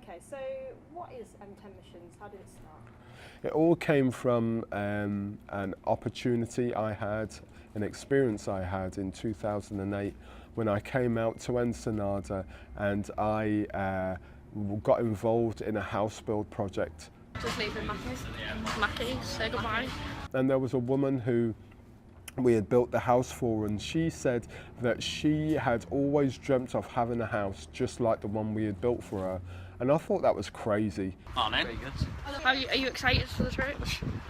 Okay, so what is M10 Missions? How did it start? It all came from an opportunity I had, an experience I had in 2008 when I came out to Ensenada and I got involved in a house build project. Just leaving Mackie's, say goodbye. And there was a woman who we had built the house for, and she said that she had always dreamt of having a house just like the one we had built for her. And I thought that was crazy. Morning. Very good. Are you excited for the trip?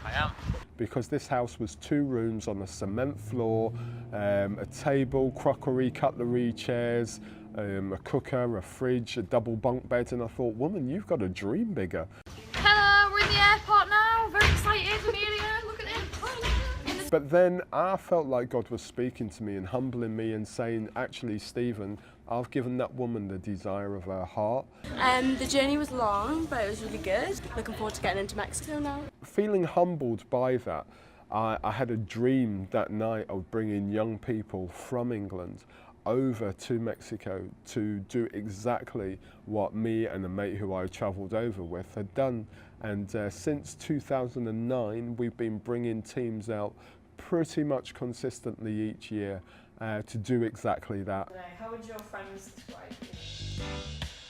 I am. Because this house was 2 rooms on a cement floor, a table, crockery, cutlery, chairs, a cooker, a fridge, a double bunk bed, and I thought, woman, you've got to dream bigger. Hello, we're in the airport now. Very excited, Amelia. Look at it. But then I felt like God was speaking to me and humbling me and saying, actually, Stephen, I've given that woman the desire of her heart. The journey was long, but it was really good. Looking forward to getting into Mexico now. Feeling humbled by that, I had a dream that night of bringing young people from England over to Mexico to do exactly what me and a mate who I travelled over with had done. And since 2009, we've been bringing teams out pretty much consistently each year to do exactly that. How would your friends describe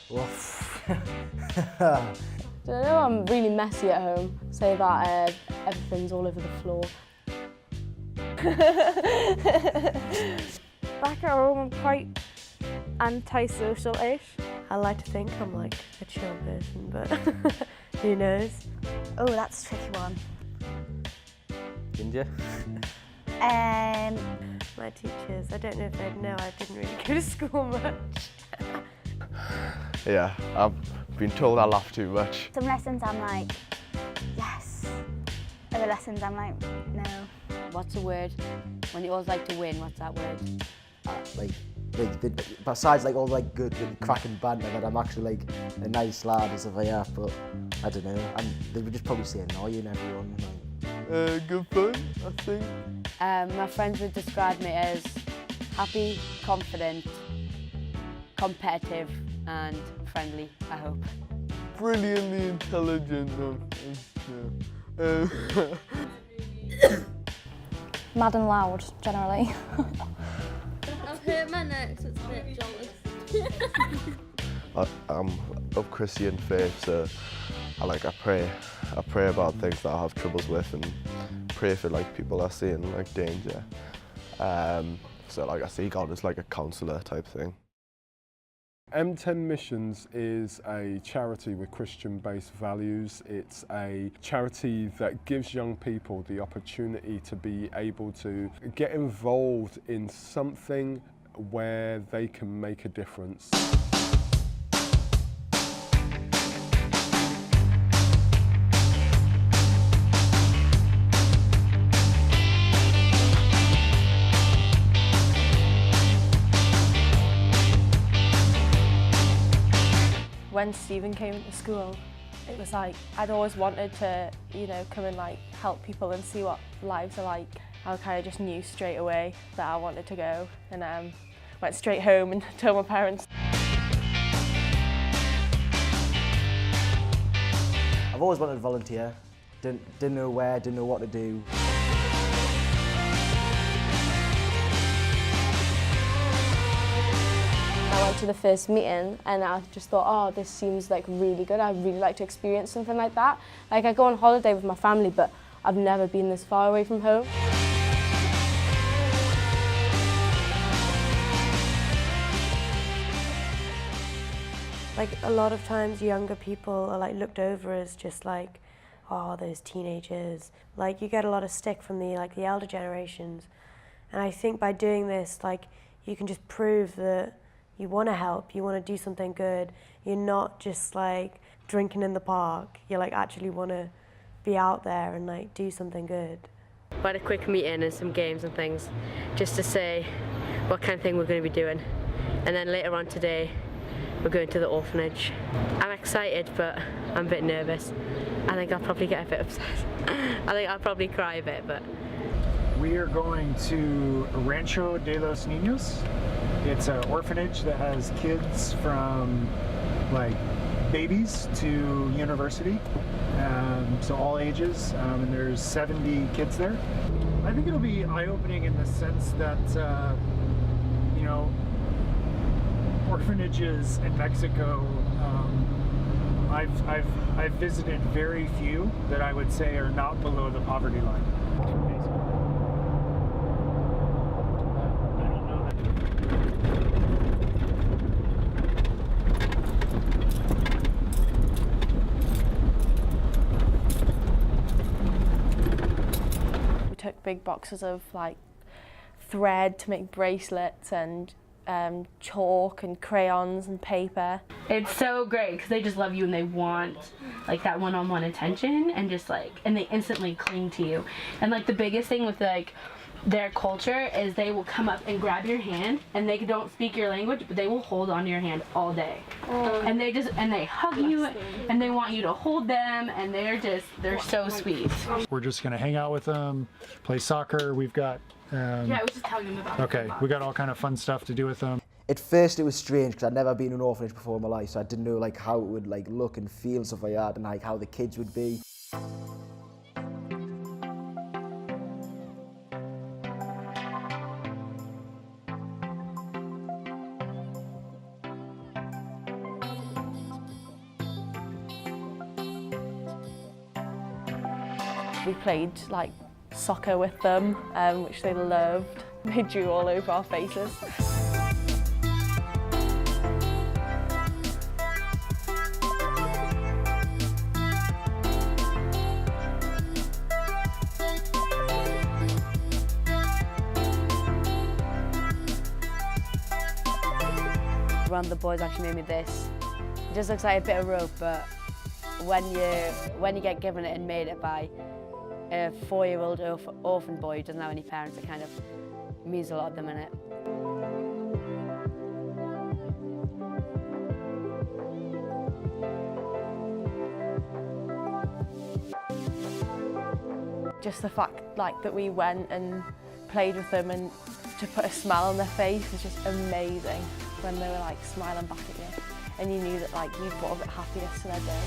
you? I don't know, I'm really messy at home. Say that everything's all over the floor. Back at home, I'm quite antisocial-ish. I like to think I'm like a chill person, but who knows? Oh, that's a tricky one. Ginger. My teachers, I don't know if they'd know, I didn't really go to school much. Yeah, I've been told I laugh too much. Some lessons I'm like, yes. Other lessons I'm like, no. What's a word? When you always like to win, what's that word? Besides like all like good and cracking banter, that I'm actually like a nice lad and stuff like that, but I don't know. And they would just probably say annoying everyone. Good fun, I think. My friends would describe me as happy, confident, competitive and friendly, I hope. Brilliantly intelligent. Mad and loud, generally. I've hurt my neck, so it's a bit jolly. I'm of Christian faith, so I pray about things that I have troubles with and pray for like people I see in like danger. So like I see God as like a counsellor type thing. M10 Missions is a charity with Christian-based values. It's a charity that gives young people the opportunity to be able to get involved in something where they can make a difference. When Stephen came into school, it was like I'd always wanted to, you know, come and like help people and see what lives are like. I kind of just knew straight away that I wanted to go, and went straight home and told my parents. I've always wanted to volunteer. Didn't know where, didn't know what to do. I went to the first meeting and I just thought, oh, this seems like really good. I'd really like to experience something like that. Like I go on holiday with my family, but I've never been this far away from home. Like a lot of times younger people are like looked over as just like, oh, those teenagers. Like you get a lot of stick from the elder generations. And I think by doing this, like you can just prove that you want to help, you want to do something good. You're not just like drinking in the park. You like actually want to be out there and like do something good. We had a quick meeting and some games and things just to say what kind of thing we're going to be doing. And then later on today, we're going to the orphanage. I'm excited, but I'm a bit nervous. I think I'll probably get a bit upset. I think I'll probably cry a bit, but... We are going to Rancho de los Niños. It's an orphanage that has kids from like babies to university, so all ages, and there's 70 kids there. I think it'll be eye-opening in the sense that, you know, orphanages in Mexico, I've visited very few that I would say are not below the poverty line. We took big boxes of like thread to make bracelets and chalk and crayons and paper. It's so great because they just love you and they want like that one-on-one attention and just like, and they instantly cling to you. And like the biggest thing with like their culture is they will come up and grab your hand and they don't speak your language, but they will hold on to your hand all day. And they hug you and they want you to hold them, and they're so sweet. We're just gonna hang out with them, play soccer. We've got Yeah, I was just telling them about it. okay, we got all kind of fun stuff to do with them. At first it was strange because I'd never been in an orphanage before in my life, so I didn't know like how it would like look and feel and stuff like that, and like how the kids would be. We played like soccer with them, which they loved. They drew all over our faces. One of the boys actually made me this. It just looks like a bit of rope, but when you get given it and made it by a 4-year-old orphan boy who doesn't have any parents, it kind of means a lot of them in it. Just the fact like that we went and played with them and to put a smile on their face was just amazing when they were like smiling back at you and you knew that like you brought a bit of happiness to their day.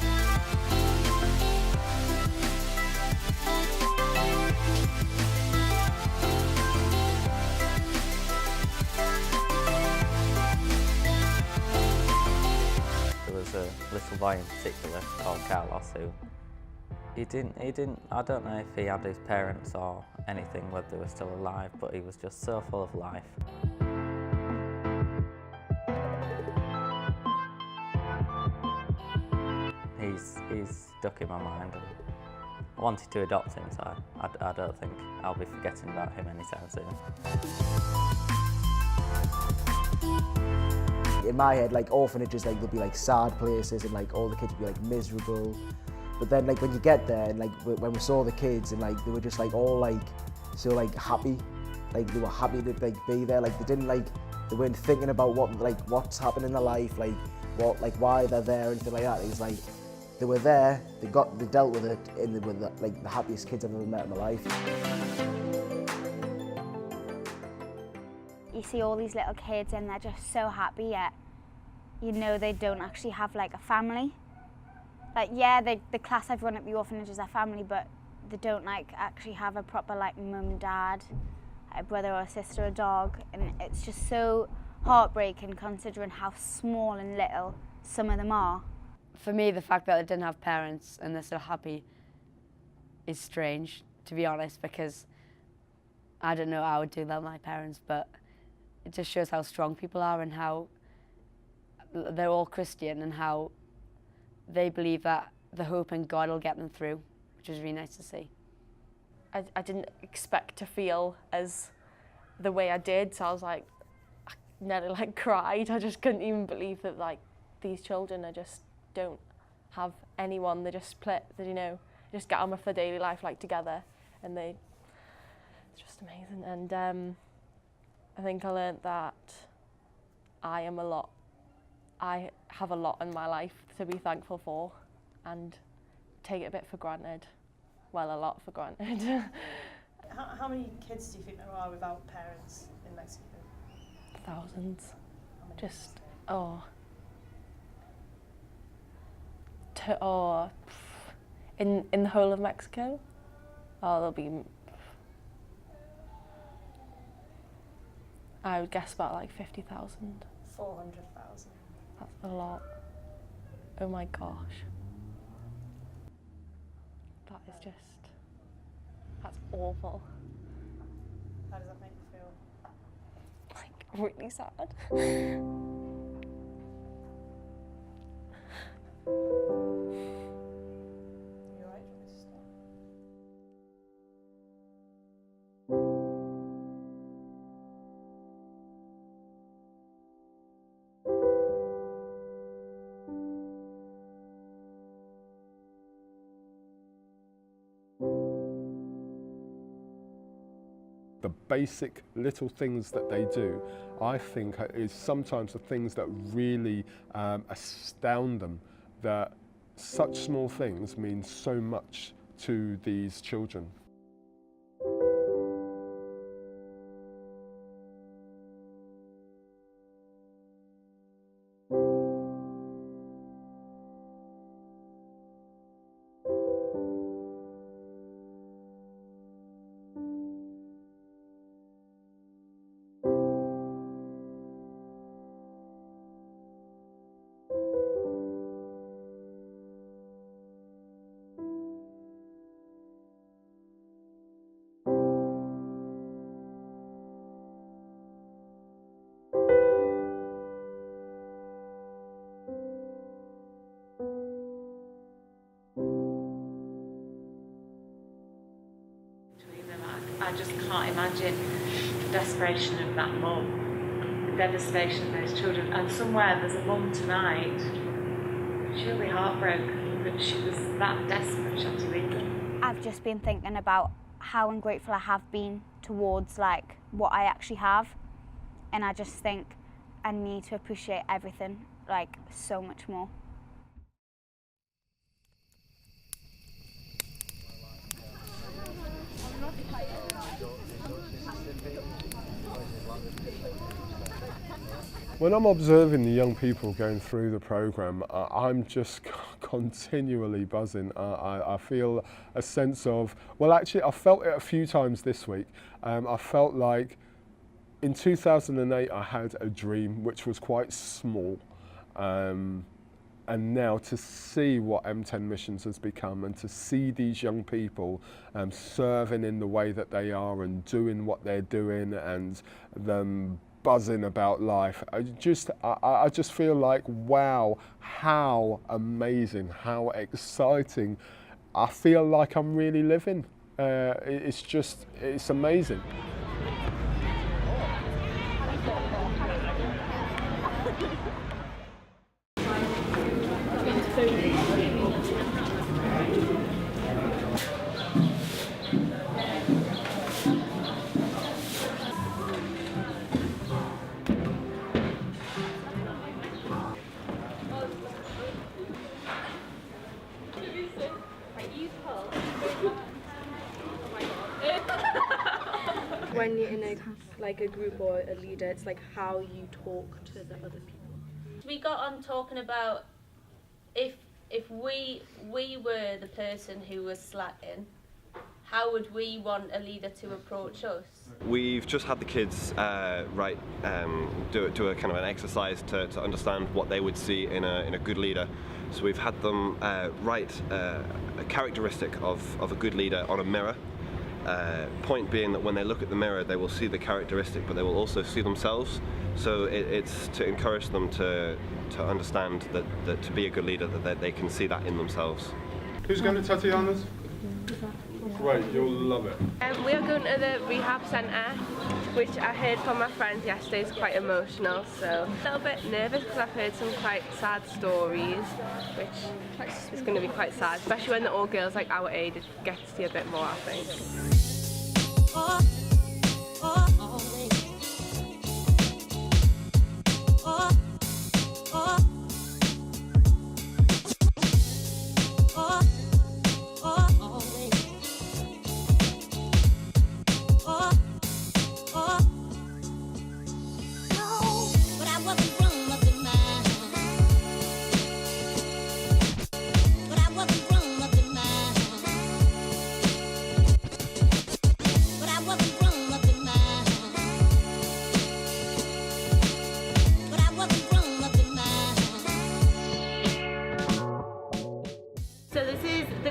There was a little boy in particular called Carlos who he didn't, I don't know if he had his parents or anything, whether they were still alive, but he was just so full of life. He's stuck in my mind, and I wanted to adopt him, so I don't think I'll be forgetting about him anytime soon. In my head, like orphanages, like they'll be like sad places and like all the kids will be like miserable. But then like when you get there and like when we saw the kids and like they were just like all like so like happy, like they were happy to like be there. Like they weren't thinking about what's happening in their life, like what like why they're there or anything like that. It was like they were there, they dealt with it, and they were like the happiest kids I've ever met in my life. You see all these little kids and they're just so happy, yet you know they don't actually have like a family. Like yeah, the class I've run at the orphanage is their family, but they don't like actually have a proper like mum, dad, a brother or a sister, a dog, and it's just so heartbreaking considering how small and little some of them are. For me, the fact that they didn't have parents and they're so happy is strange, to be honest, because I don't know how I would do that with my parents, but it just shows how strong people are and how they're all Christian and how they believe that the hope in God will get them through, which was really nice to see. I didn't expect to feel as the way I did, so I was like, I nearly like cried. I just couldn't even believe that like these children just don't have anyone. They just split, they, you know, just get on with their daily life like together, and it's just amazing. And I think I learned that I have a lot in my life to be thankful for and take it a bit for granted. Well, a lot for granted. How many kids do you think there are without parents in Mexico? Thousands. How many? Just, oh. In the whole of Mexico? Oh, there'll be, I would guess about like 50,000. 400,000. That's a lot. Oh my gosh. That is just, that's awful. How does that make you feel? Like, really sad. The basic little things that they do, I think, is sometimes the things that really astound them, that such small things mean so much to these children. I just can't imagine the desperation of that mum, the devastation of those children. And somewhere there's a mum tonight, she'll be heartbroken that she was that desperate she had to leave them. I've just been thinking about how ungrateful I have been towards like what I actually have, and I just think I need to appreciate everything like so much more. When I'm observing the young people going through the programme, I'm just continually buzzing. I feel a sense of, well actually I felt it a few times this week. I felt like in 2008 I had a dream which was quite small, and now to see what M10 Missions has become and to see these young people serving in the way that they are and doing what they're doing and them buzzing about life. I just feel like, wow, how amazing, how exciting. I feel like I'm really living. It's amazing. When you're in a group or a leader, it's like how you talk to the other people. We got on talking about if we were the person who was slacking, how would we want a leader to approach us? We've just had the kids do a kind of an exercise to understand what they would see in a good leader. So we've had them write a characteristic of a good leader on a mirror. Point being that when they look at the mirror they will see the characteristic, but they will also see themselves. So it's to encourage them to understand that to be a good leader that they can see that in themselves. Who's going to Tatiana's? Great, you'll love it. We are going to the rehab centre, which I heard from my friends yesterday is quite emotional, so a little bit nervous because I've heard some quite sad stories, which is going to be quite sad, especially when they're all girls like our age. It gets to see a bit more, I think.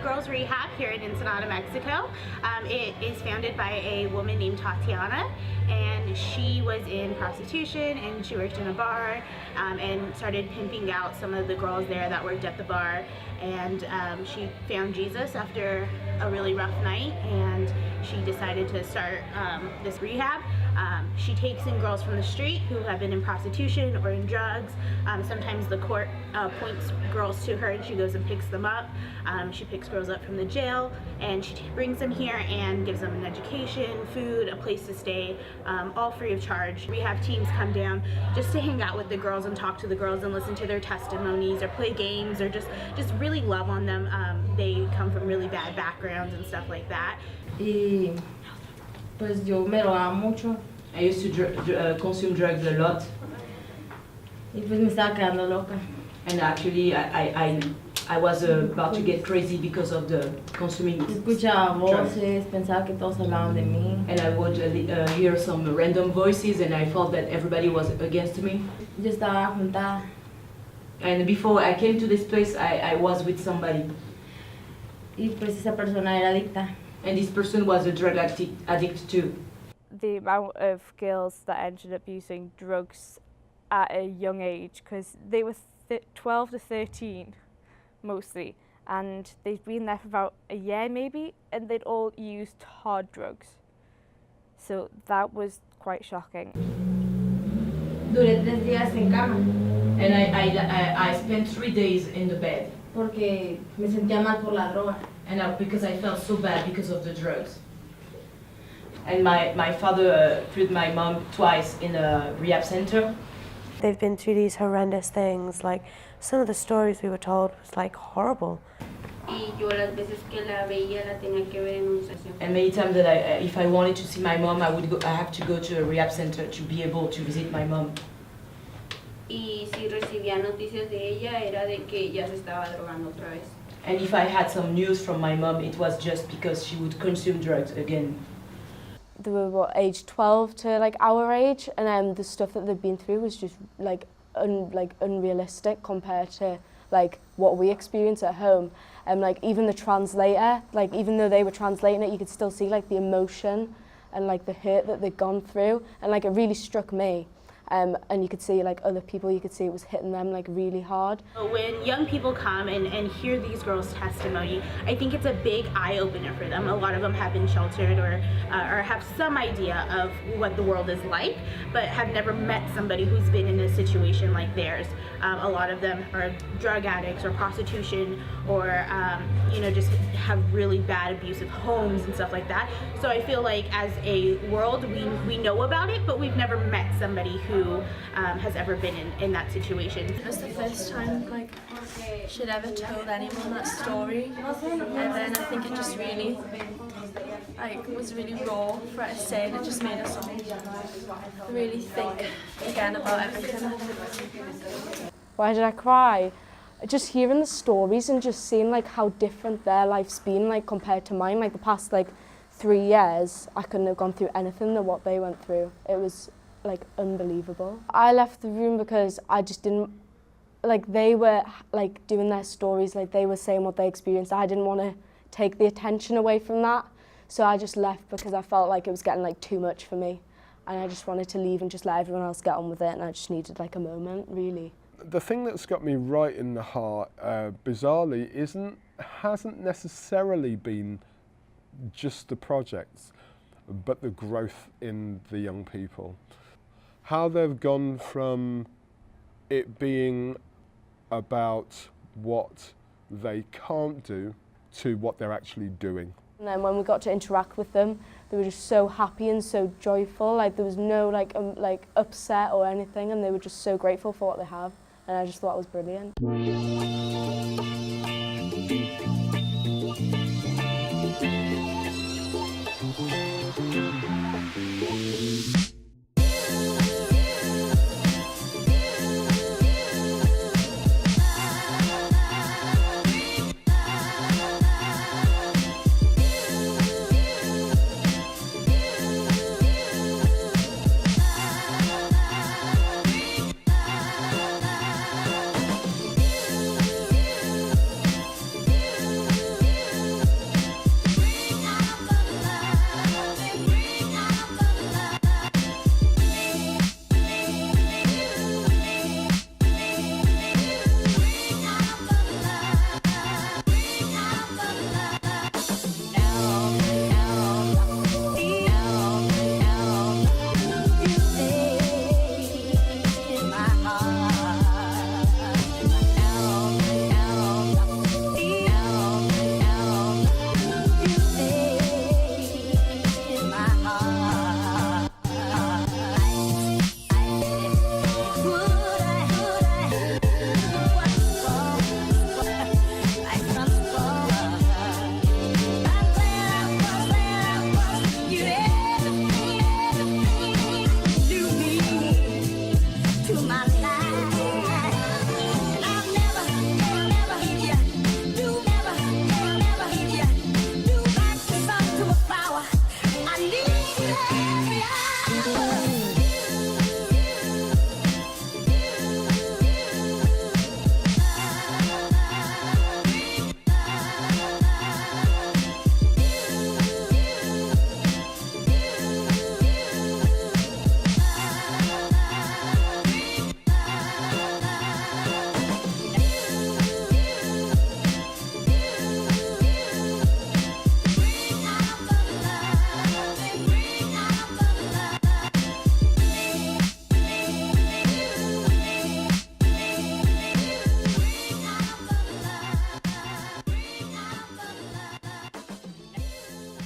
Girls Rehab here in Ensenada, Mexico. It is founded by a woman named Tatiana, and she was in prostitution and she worked in a bar and started pimping out some of the girls there that worked at the bar. And she found Jesus after a really rough night, and she decided to start this rehab. She takes in girls from the street who have been in prostitution or in drugs. Sometimes the court points girls to her and she goes and picks them up. She picks girls up from the jail and she brings them here and gives them an education, food, a place to stay, all free of charge. Rehab teams come down just to hang out with the girls and talk to the girls and listen to their testimonies or play games or just really love on them. They come from really bad backgrounds and stuff like that. Y pues yo me drogaba mucho. I used to consume drugs a lot. Y pues me estaba quedando loca. And actually I was about to get crazy because of the consuming Escuchaba drugs. voces, pensaba que todos hablaban de mí. And I would hear some random voices and I felt that everybody was against me. Yo estaba juntada. And before I came to this place, I was with somebody. Y pues esa persona era adicta. And this person was a drug addict too. The amount of girls that ended up using drugs at a young age, because they were 12 to 13 mostly, and they'd been there for about a year maybe, and they'd all used hard drugs. So that was quite shocking. Duré 3 días en cama. And I spent 3 days in the bed. Porque me sentía mal por la droga. And because I felt so bad because of the drugs. And my father put my mom twice in a rehab center. They've been through these horrendous things, like some of the stories we were told was like horrible. Y yo las veces que la veía la tenía que ver en un sesión. And many times that if I wanted to see my mom, I have to go to a rehab center to be able to visit my mom. Y si recibía noticias de ella era de que ya se estaba drogando otra vez. And if I had some news from my mom, it was just because she would consume drugs again. They were age 12 to like our age, and the stuff that they've been through was just like unrealistic compared to like what we experience at home. And like even the translator, like even though they were translating it, you could still see like the emotion and like the hurt that they'd gone through, and like it really struck me. And you could see like other people, you could see it was hitting them like really hard. When young people come and hear these girls' testimony, I think it's a big eye-opener for them. A lot of them have been sheltered or have some idea of what the world is like, but have never met somebody who's been in a situation like theirs. A lot of them are drug addicts or prostitution or just have really bad abusive homes and stuff like that. So I feel like as a world, we know about it, but we've never met somebody who has ever been in that situation. It was the first time like she'd ever told anyone that story, and then I think it just really was really raw for her to say, and it just made us all really think again about everything. Why did I cry? Just hearing the stories and just seeing like how different their life's been like compared to mine. Like the past 3 years, I couldn't have gone through anything than what they went through. It was like unbelievable. I left the room because I just didn't, they were like doing their stories, like they were saying what they experienced. I didn't want to take the attention away from that. So I just left because I felt like it was getting too much for me. And I just wanted to leave and just let everyone else get on with it, and I just needed a moment, really. The thing that's got me right in the heart, bizarrely, hasn't necessarily been just the projects, but the growth in the young people. How they've gone from it being about what they can't do to what they're actually doing. And then when we got to interact with them, they were just so happy and so joyful. There was no upset or anything, and they were just so grateful for what they have. And I just thought it was brilliant.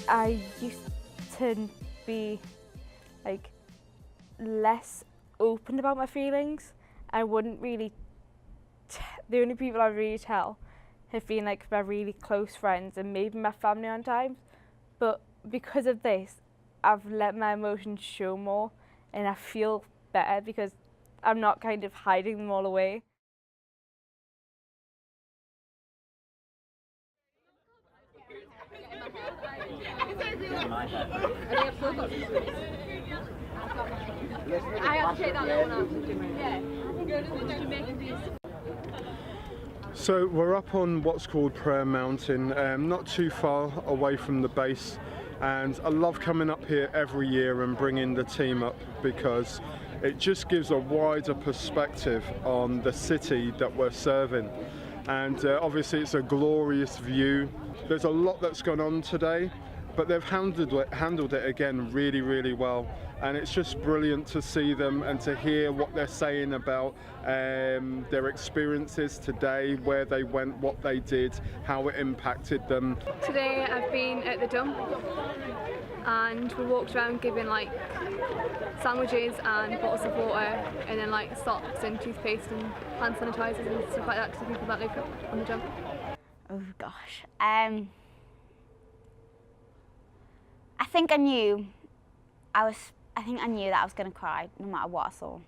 I used to be like less open about my feelings. I wouldn't really, the only people I really tell have been like my really close friends and maybe my family on times. But because of this, I've let my emotions show more and I feel better because I'm not kind of hiding them all away. I have to take that little one out. Yeah. Go to the Jamaican beach. So we're up on what's called Prayer Mountain, not too far away from the base, and I love coming up here every year and bringing the team up because it just gives a wider perspective on the city that we're serving. And obviously it's a glorious view. There's a lot that's gone on today, but they've handled it again really, really well. And it's just brilliant to see them and to hear what they're saying about their experiences today, where they went, what they did, how it impacted them. Today I've been at the dump and we walked around giving like sandwiches and bottles of water and then like socks and toothpaste and hand sanitizers and stuff like that to the people that live on the dump. Oh gosh. I think I knew that I was going to cry no matter what I saw.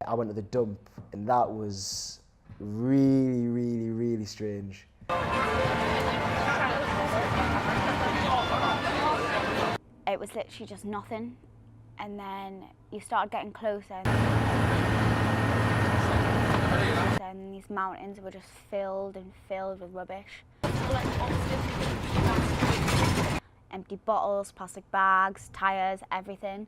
I went to the dump and that was really, really, really strange. It was literally just nothing, and then you started getting closer. And these mountains were just filled with rubbish. Empty bottles, plastic bags, tyres, everything.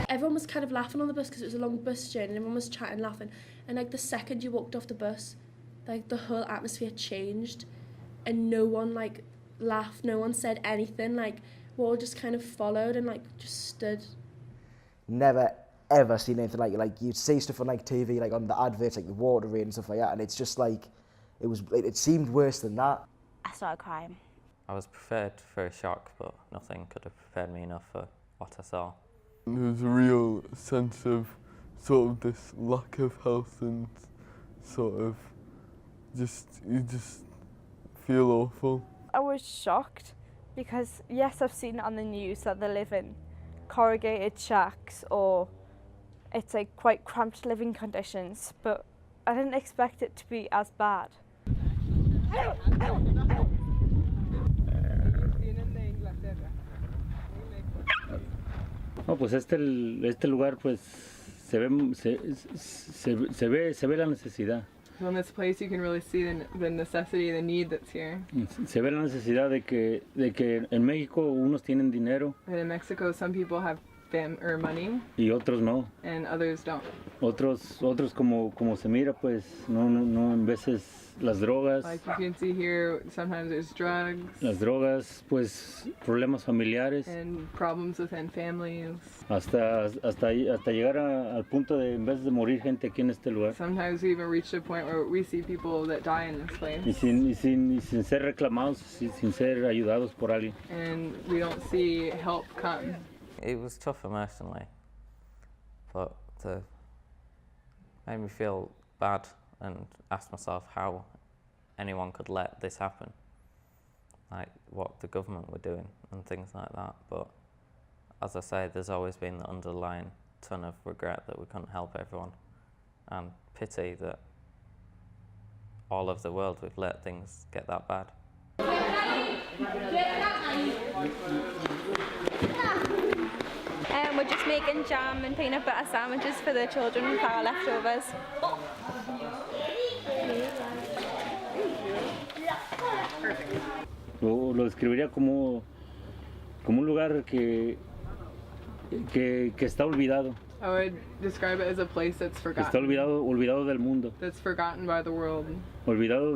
Everyone was kind of laughing on the bus because it was a long bus journey and everyone was chatting, laughing. And like the second you walked off the bus, like the whole atmosphere changed and no one like laughed, no one said anything, like we all just kind of followed and like just stood. Never ever seen anything like it. Like you'd see stuff on like TV, like on the adverts, like the water raid and stuff like that, and it's just like it seemed worse than that. I started crying. I was prepared for a shock, but nothing could have prepared me enough for what I saw. There was a real sense of sort of this lack of health and sort of you just feel awful. I was shocked because yes, I've seen it on the news that they live in corrugated shacks or it's like quite cramped living conditions, but I didn't expect it to be as bad. No, pues este lugar pues se ve la necesidad. On this place you can really see the necessity, the need that's here. Se ve la necesidad de que en México unos tienen dinero. And in Mexico some people have money. Y otros no. And others don't. Otros como se mira pues no en veces las drogas. Like you can see here, sometimes there's drugs. Las drogas, pues problemas familiares. And problems within families. Hasta llegar al punto de en vez de morir gente aquí en este lugar. Sometimes we even reach a point where we see people that die in this place. Y sin ser reclamados, sin ser ayudados por alguien. And we don't see help come. It was tough emotionally, but it made me feel bad and ask myself how anyone could let this happen, like what the government were doing and things like that. But as I say, there's always been the underlying ton of regret that we couldn't help everyone, and pity that all over the world we've let things get that bad. We're just making jam and peanut butter sandwiches for the children with our leftovers. Lo describiría como un lugar que está olvidado. I would describe it as a place that's forgotten. Está olvidado del mundo. That's forgotten by the world. Olvidado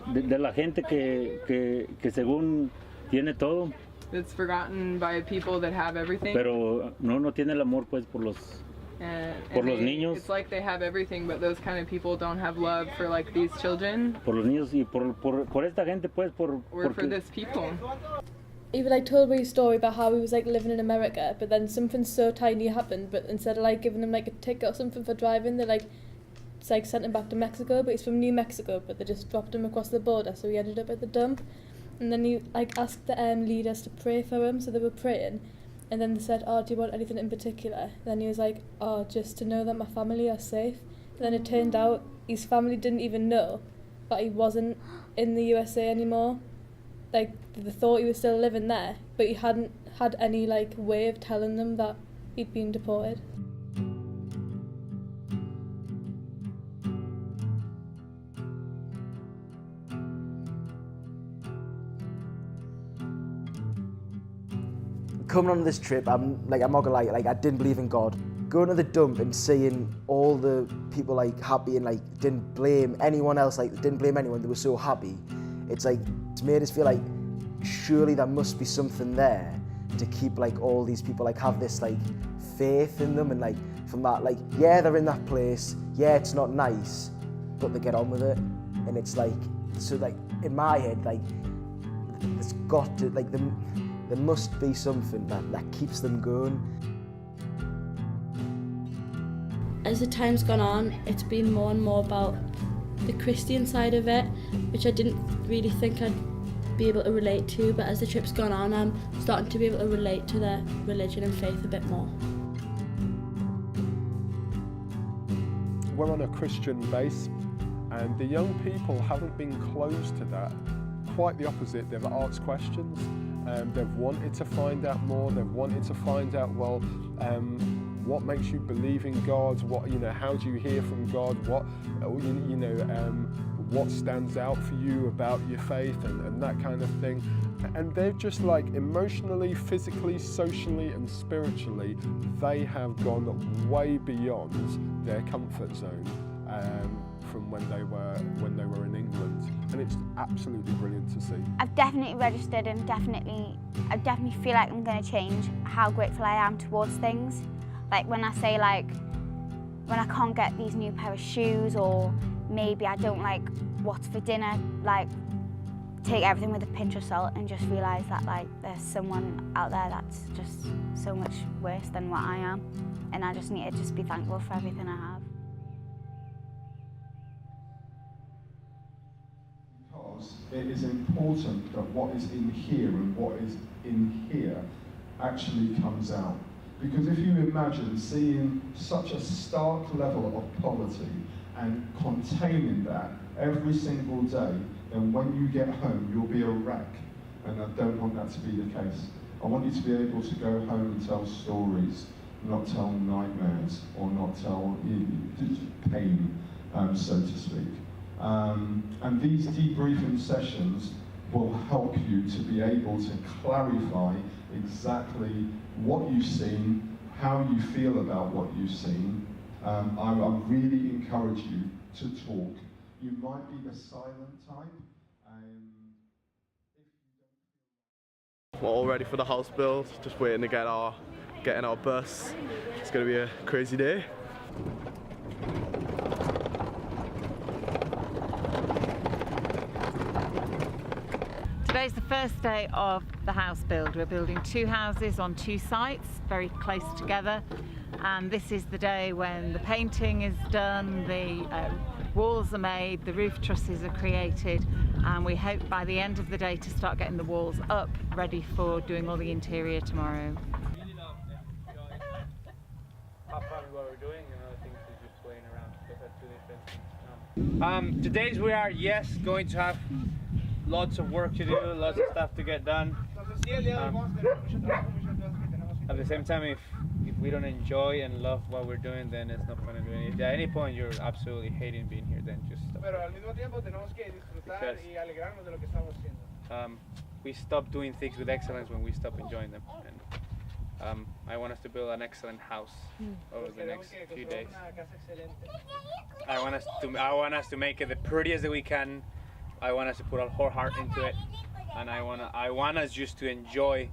de la gente que según tiene todo. It's forgotten by people that have everything. Pero no tiene el amor pues por los niños. It's like they have everything, but those kind of people don't have love for like these children. Por los niños y por esta gente pues or for this people. He like told me a story about how he was like living in America, but then something so tiny happened, but instead of like giving him like a ticket or something for driving, they like sent him back to Mexico, but he's from New Mexico, but they just dropped him across the border, so he ended up at the dump. And then he like asked the leaders to pray for him, so they were praying, and then they said, "Oh, do you want anything in particular?" And then he was like, "Oh, just to know that my family are safe." And then it turned out his family didn't even know that he wasn't in the USA anymore. Like they thought he was still living there, but he hadn't had any like way of telling them that he'd been deported. Coming on this trip, I'm not gonna lie, like I didn't believe in God. Going to the dump and seeing all the people like happy and like didn't blame anyone else, like didn't blame anyone, they were so happy. It's made us feel like surely there must be something there to keep like all these people like have this like faith in them, and like from that like yeah they're in that place, yeah it's not nice, but they get on with it. And it's like, so like in my head like there's got to like there must be something that keeps them going. As the time's gone on, it's been more and more about the Christian side of it, which I didn't really think I'd be able to relate to, but as the trip's gone on, I'm starting to be able to relate to their religion and faith a bit more. We're on a Christian base, and the young people haven't been closed to that. Quite the opposite, they've asked questions. They've wanted to find out more. They've wanted to find out, well, what makes you believe in God? What, how do you hear from God? What, what stands out for you about your faith and that kind of thing. And they're just like emotionally, physically, socially, and spiritually, they have gone way beyond their comfort zone from when they were in England, and it's absolutely brilliant to see. I've definitely registered, and I definitely feel like I'm going to change how grateful I am towards things. Like when I say like, when I can't get these new pair of shoes, or maybe I don't like what's for dinner, like take everything with a pinch of salt and just realise that like there's someone out there that's just so much worse than what I am, and I just need to just be thankful for everything I have. It is important that what is in here and what is in here actually comes out. Because if you imagine seeing such a stark level of poverty and containing that every single day, then when you get home, you'll be a wreck. And I don't want that to be the case. I want you to be able to go home and tell stories, not tell nightmares, or not tell pain, so to speak. And these debriefing sessions will help you to be able to clarify exactly what you've seen, how you feel about what you've seen. I really encourage you to talk. You might be the silent type. We're all ready for the house build, just waiting to get in our bus. It's going to be a crazy day. Today's the first day of the house build. We're building 2 houses on 2 sites, very close together. And this is the day when the painting is done, the walls are made, the roof trusses are created, and we hope by the end of the day to start getting the walls up, ready for doing all the interior tomorrow. Today we are, yes, going to have lots of work to do, lots of stuff to get done. At the same time, if we don't enjoy and love what we're doing, then it's not fun to do it. If at any point you're absolutely hating being here, then just stop. Because, we stop doing things with excellence when we stop enjoying them. And I want us to build an excellent house over the next few days. I want us to make it the prettiest that we can, I want us to put our whole heart into it, and I want us just to enjoy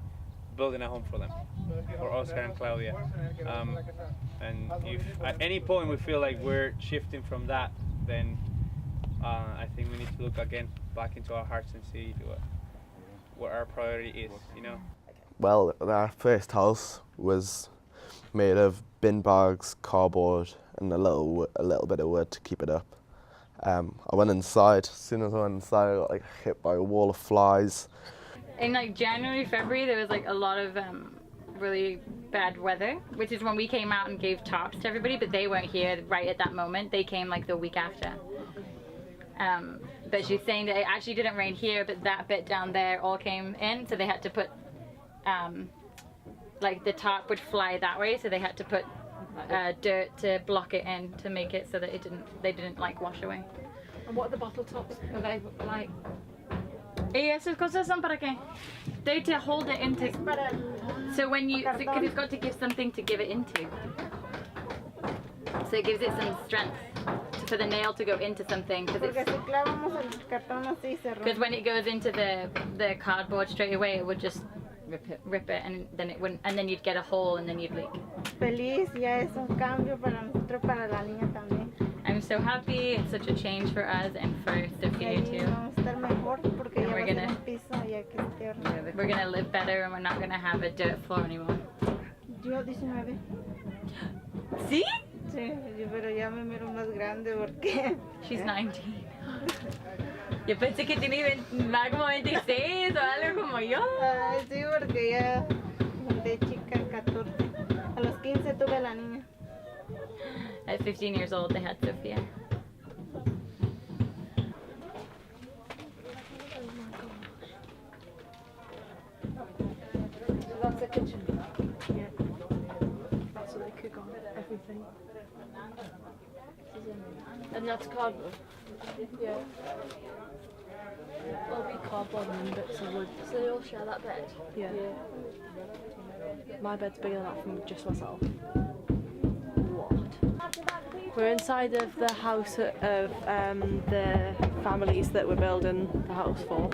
building a home for them, for Oscar and Claudia. And if at any point we feel like we're shifting from that, then I think we need to look again back into our hearts and see what our priority is, you know. Well, our first house was made of bin bags, cardboard, and a little bit of wood to keep it up. I went inside. As soon as I went inside, I got like hit by a wall of flies. In like January, February, there was like a lot of really bad weather, which is when we came out and gave tarps to everybody, but they weren't here right at that moment. They came like the week after. But she's saying that it actually didn't rain here, but that bit down there all came in, so they had to put like the tarp would fly that way, so they had to put dirt to block it in to make it so that they didn't like wash away. And what are the bottle tops? Are they like? Y esas cosas son para qué? They to hold it into. So when you, because it's got to give something to give it into. So it gives it some strength for the nail to go into something. Because when it goes into the cardboard straight away, it would just rip it, and then it wouldn't, and then you'd get a hole, and then you'd leak. Feliz, ya es un cambio para nosotros, para la niña también. I'm so happy. It's such a change for us and for Sophia too. And we're gonna live better, and we're not gonna have a dirt floor anymore. Yo 19. ¿Sí? Sí, pero ya me miro más grande porque. She's 19. Yo pensé que tenía más como 26 o algo como yo. Sí, porque ya de chica 14. A los 15 tuve la niña. At 15 years old, they had Sophia. So that's the kitchen. Yeah. That's what they cook on everything. And that's cardboard. Yeah. It'll be cardboard and bits of wood. So they all share that bed? Yeah. My bed's bigger than that from just myself. We're inside of the house of the families that we're building the house for,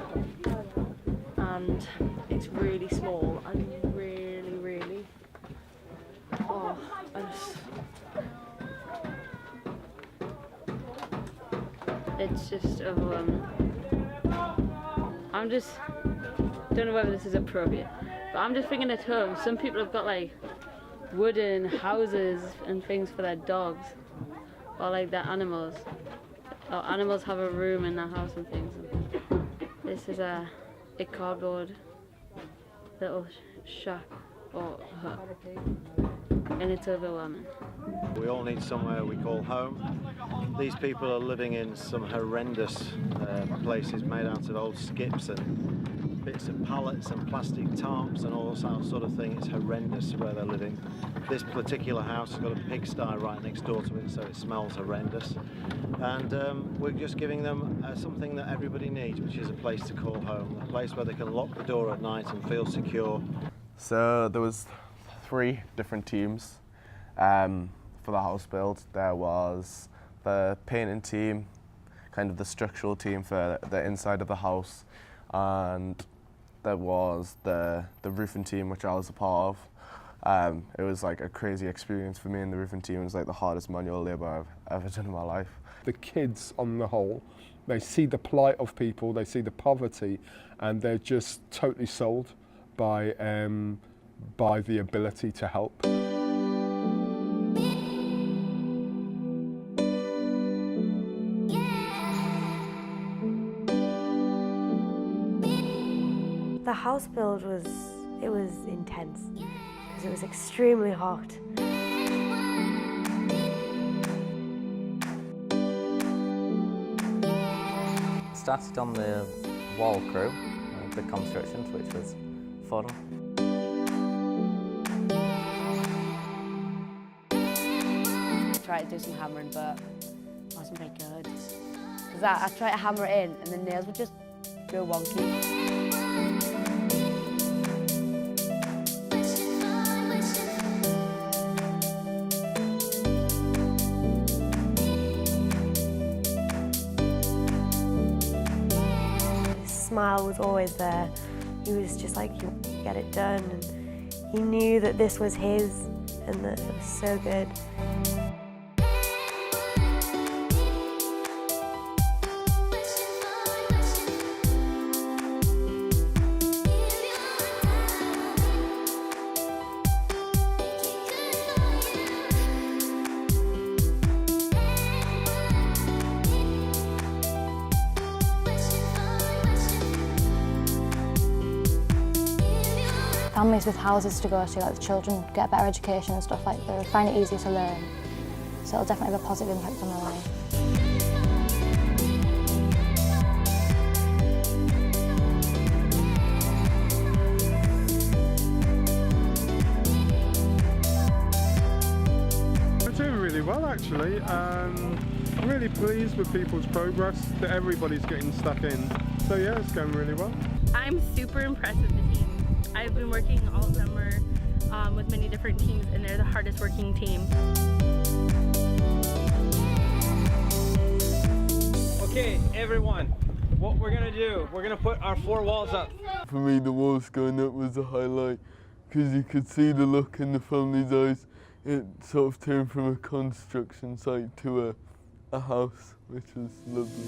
and it's really small and really, oh, it's just overwhelming. Don't know whether this is appropriate, but I'm just thinking at home, some people have got like wooden houses and things for their dogs, or like their animals. Or animals have a room in their house and things. This is a cardboard little shack or hut, and it's overwhelming. We all need somewhere we call home. These people are living in some horrendous places made out of old skips and bits of pallets and plastic tarps and all that sort of thing. It's horrendous where they're living. This particular house has got a pigsty right next door to it, so it smells horrendous. And we're just giving them something that everybody needs, which is a place to call home, a place where they can lock the door at night and feel secure. So there was 3 different teams for the house build. There was the painting team, kind of the structural team for the inside of the house, and there was the roofing team, which I was a part of. It was like a crazy experience for me, and the roofing team was like the hardest manual labour I've ever done in my life. The kids on the whole, they see the plight of people, they see the poverty, and they're just totally sold by the ability to help. The house build was intense because it was extremely hot. Started on the wall crew, the constructions, which was fun. I tried to do some hammering, but it wasn't very good. Because I tried to hammer it in and the nails would just go wonky. smile was always there. He was just like, he wanted to get it done, and he knew that this was his, and that it was so good. Families with houses to go to, like the children get a better education and stuff like that, they find it easier to learn. So it'll definitely have a positive impact on their life. We're doing really well actually. I'm really pleased with people's progress, that everybody's getting stuck in. So yeah, it's going really well. I'm super impressed with the team. I've been working all summer with many different teams, and they're the hardest working team. Okay, everyone, what we're gonna do, we're gonna put our 4 walls up. For me, the walls going up was a highlight, because you could see the look in the family's eyes. It sort of turned from a construction site to a house, which was lovely.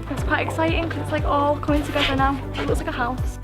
It's quite exciting because it's like all coming together now. It looks like a house.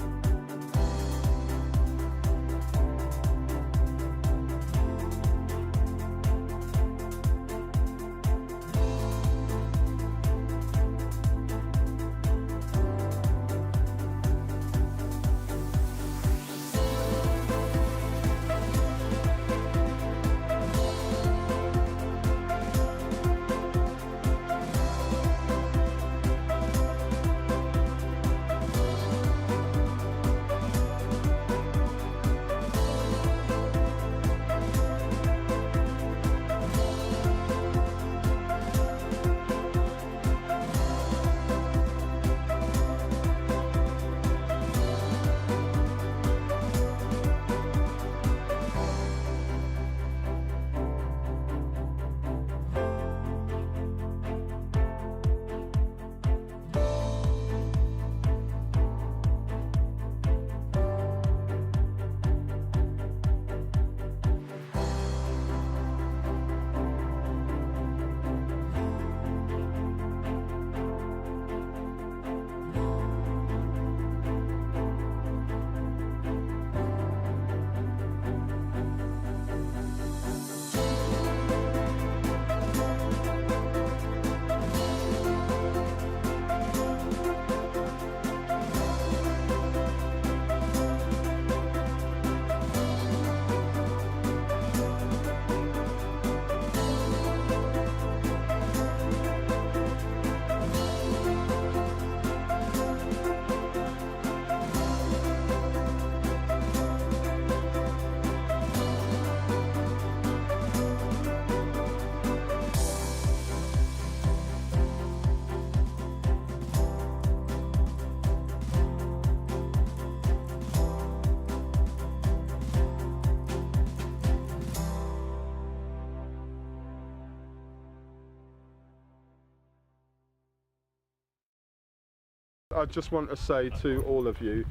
I just want to say to all of you,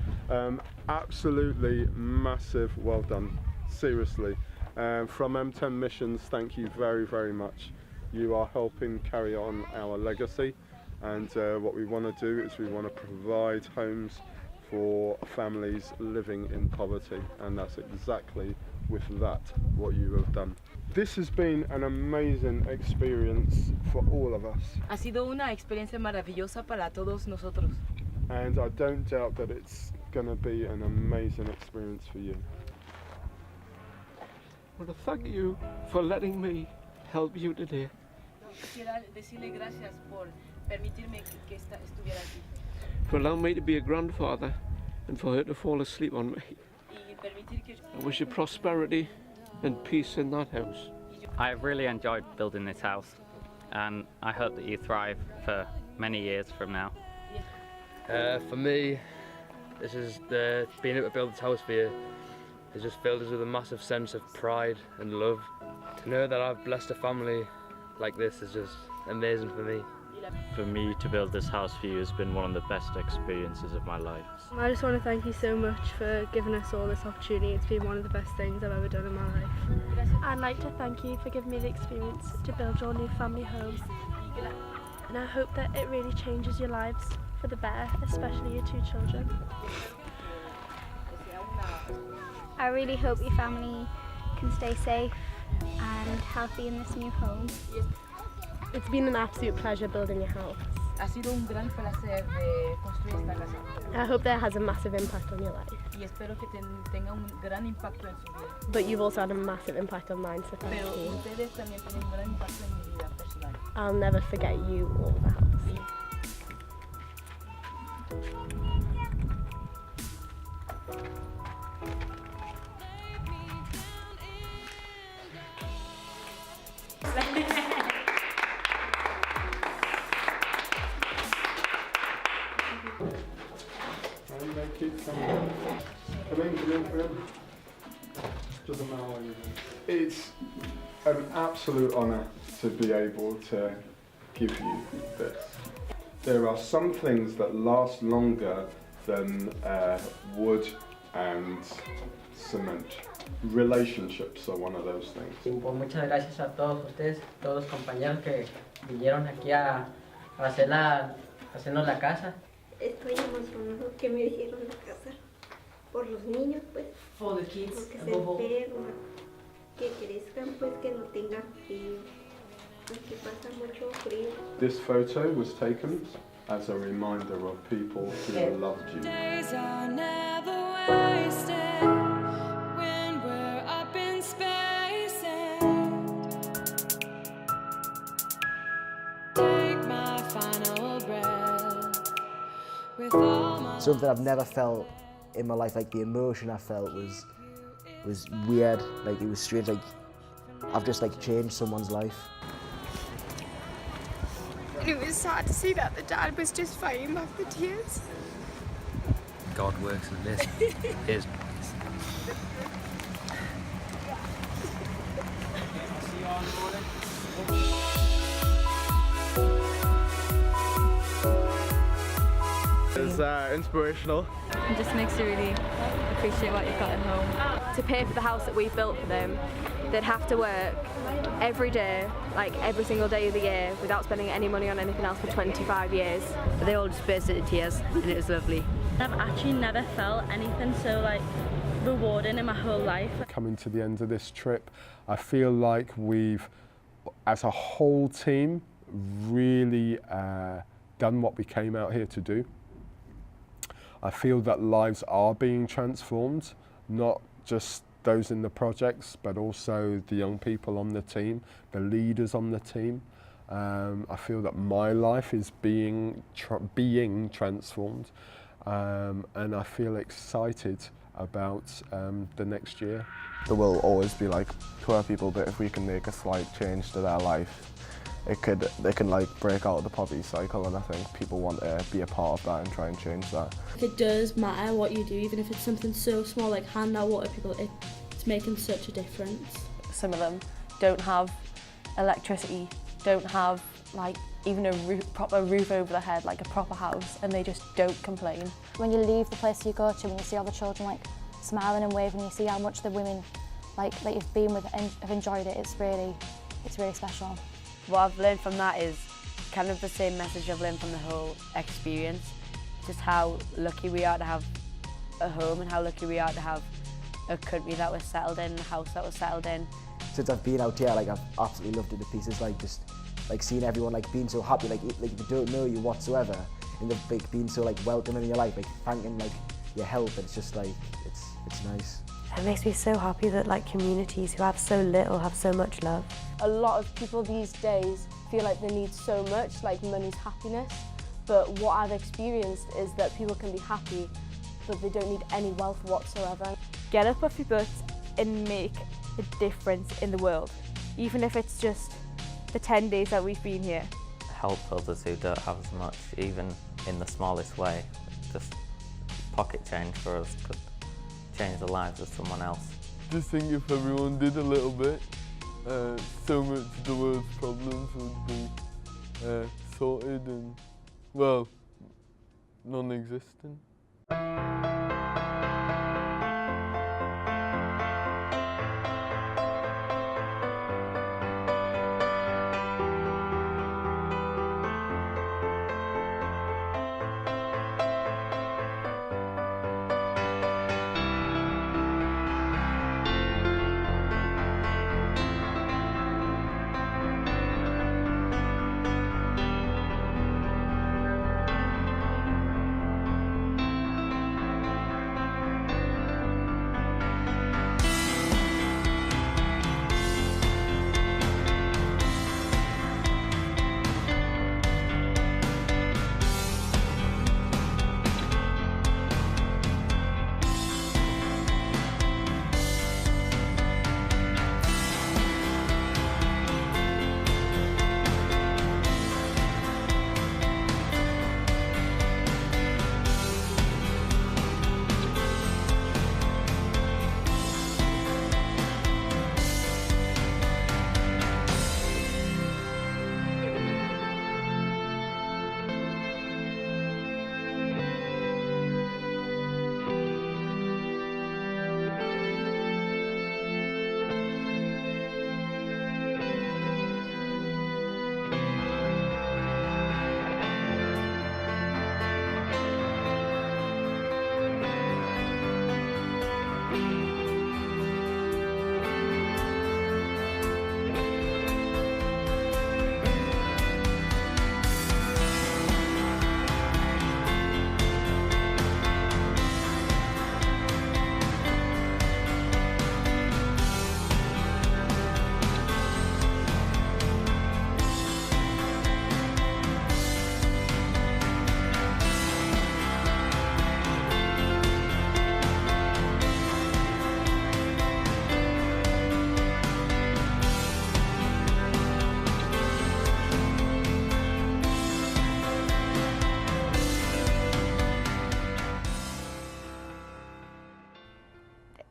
absolutely massive well done, seriously. From M10 Missions, thank you very, very much. You are helping carry on our legacy, and what we want to do is we want to provide homes for families living in poverty, and that's exactly with that what you have done. This has been an amazing experience for all of us. Ha sido una experiencia maravillosa para todos nosotros. And I don't doubt that it's going to be an amazing experience for you. I want to thank you for letting me help you today. Quisiera decirle gracias por permitirme que estuviera aquí. For allowing me to be a grandfather and for her to fall asleep on me. I wish you prosperity and peace in that house. I've really enjoyed building this house, and I hope that you thrive for many years from now. For me, this is being able to build this house for you It just filled us with a massive sense of pride and love. To know that I've blessed a family like this is just amazing for me. For me to build this house for you has been one of the best experiences of my life. I just want to thank you so much for giving us all this opportunity. It's been one of the best things I've ever done in my life. I'd like to thank you for giving me the experience to build your new family home. And I hope that it really changes your lives for the better, especially your 2 children. I really hope your family can stay safe and healthy in this new home. It's been an absolute pleasure building your house. Ha sido un gran placer construir esta casa. I hope that has a massive impact on your life. Y espero que tenga un gran impacto en su vida. But you've also had a massive impact on mine, so thank Pero you. ustedes también tienen un gran impacto en mi vida personal. I'll never forget you or the house. It's an absolute honour to be able to give you this. There are some things that last longer than wood and cement. Relationships are one of those things. Pues muchas gracias a todos ustedes, todos los compañeros que vinieron aquí a hacernos la casa. Estoy emocionado que me hicieron la casa por los niños, pues. For the kids, porque se enferman, que crezcan, pues que no tengan frío, porque pasa mucho frío. This photo was taken as a reminder of people who loved you. Days are never wasted when we're up in space and take my final breath with all my Something I've never felt in my life, like the emotion I felt was weird, like it was strange, like I've just like changed someone's life. And it was sad to see that the dad was just fighting back the tears. God works in this. Is It's inspirational. It just makes you really appreciate what you've got at home. To pay for the house that we built for them, they'd have to work every day, like every single day of the year, without spending any money on anything else for 25 years. They all just burst into tears and it was lovely. I've actually never felt anything so like rewarding in my whole life. Coming to the end of this trip, I feel like we've, as a whole team, really done what we came out here to do. I feel that lives are being transformed, not just those in the projects, but also the young people on the team, the leaders on the team. I feel that my life is being transformed, and I feel excited about the next year. There will always be like poor people, but if we can make a slight change to their life, they can like break out of the poverty cycle, and I think people want to be a part of that and try and change that. It does matter what you do, even if it's something so small like hand out water people, it's making such a difference. Some of them don't have electricity, don't have like even a proper roof over their head, like a proper house, and they just don't complain. When you leave the place you go to, when you see all the children like smiling and waving, you see how much the women like that you've been with and have enjoyed it, it's really special. What I've learned from that is kind of the same message I've learned from the whole experience, just how lucky we are to have a home and how lucky we are to have a country that we're settled in, a house that we're settled in. Since I've been out here, like I've absolutely loved it to pieces, like just like seeing everyone like being so happy, like they don't know you whatsoever, and they've like been so like welcoming in your life, like thanking like your help, and it's just like it's nice. It makes me so happy that like communities who have so little have so much love. A lot of people these days feel like they need so much, like money's happiness, but what I've experienced is that people can be happy, but they don't need any wealth whatsoever. Get up off your butt and make a difference in the world, even if it's just the 10 days that we've been here. Help others who don't have as much, even in the smallest way. Just pocket change for us could change the lives of someone else. Just think if everyone did a little bit, so much of the world's problems would be sorted and, well, non-existent.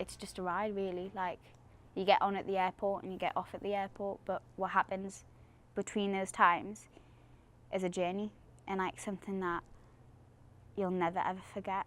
It's just a ride really, like you get on at the airport and you get off at the airport, but what happens between those times is a journey and like something that you'll never ever forget.